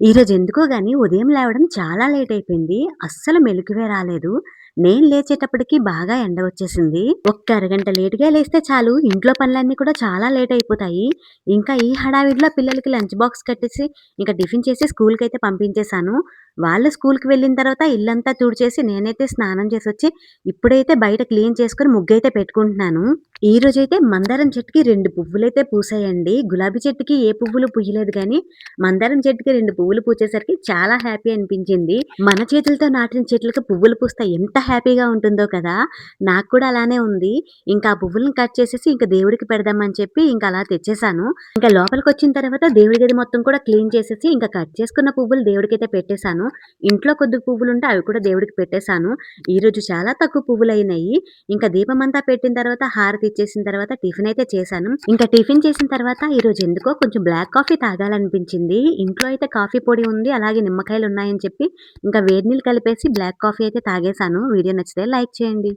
ఈరోజు ఎందుకో గాని ఉదయం లేవడం చాలా లేట్ అయిపోయింది. అస్సలు మెలుకువే రాలేదు. నేను లేచేటప్పటికి బాగా ఎండ వచ్చేసింది. ఒక్క అరగంట లేట్‌గా లేస్తే చాలు ఇంట్లో పనులన్నీ కూడా చాలా లేట్ అయిపోతాయి. ఇంకా ఈ హడావిడిలో పిల్లలకి లంచ్ బాక్స్ కట్టేసి, ఇంక టిఫిన్ చేసి స్కూల్‌కైతే పంపించేశాను. వాళ్ళు స్కూల్‌కి వెళ్ళిన తర్వాత ఇల్లంతా తుడిచేసి నేనైతే స్నానం చేసొచ్చి, ఇప్పుడైతే బయట క్లీన్ చేసుకొని ముగ్గైతే పెట్టుకుంటున్నాను. ఈరోజైతే మందారం చెట్టుకి 2 పువ్వులైతే పూసాయండి. గులాబీ చెట్టుకి ఏ పువ్వులు పూయలేదు గానీ, మందారం చెట్టుకి 2 పువ్వులు పూచేసరికి చాలా హ్యాపీ అనిపించింది. మన చేతులతో నాటిన చెట్లకి పువ్వులు పూస్తే ఎంత హ్యాపీగా ఉంటుందో కదా! నాకు కూడా అలానే ఉంది. ఇంకా ఆ పువ్వులను కట్ చేసేసి ఇంక దేవుడికి పెడదామని చెప్పి ఇంక అలా తెచ్చేసాను. ఇంకా లోపలికొచ్చిన తర్వాత దేవుడి గది మొత్తం కూడా క్లీన్ చేసేసి ఇంకా కట్ చేసుకున్న పువ్వులు దేవుడికైతే పెట్టేసాను. ఇంట్లో కొద్ది పువ్వులుంటే అవి కూడా దేవుడికి పెట్టేసాను. ఈరోజు చాలా తక్కువ పువ్వులయినాయి. ఇంకా దీపమంతా పెట్టిన తర్వాత హారతి ఇచ్చేసిన తర్వాత టిఫిన్ అయితే చేశాను. ఇంకా టిఫిన్ చేసిన తర్వాత ఈరోజు ఎందుకో కొంచెం బ్లాక్ కాఫీ తాగాలనిపించింది. ఇంట్లో అయితే కాఫీ పొడి ఉంది. అలాగే నిమ్మకాయలున్నాయని చెప్పి ఇంకా వేడి నీళ్ళు కలిపేసి బ్లాక్ కాఫీ అయితే తాగేసాను. వీడియో నచ్చితే లైక్ చేయండి.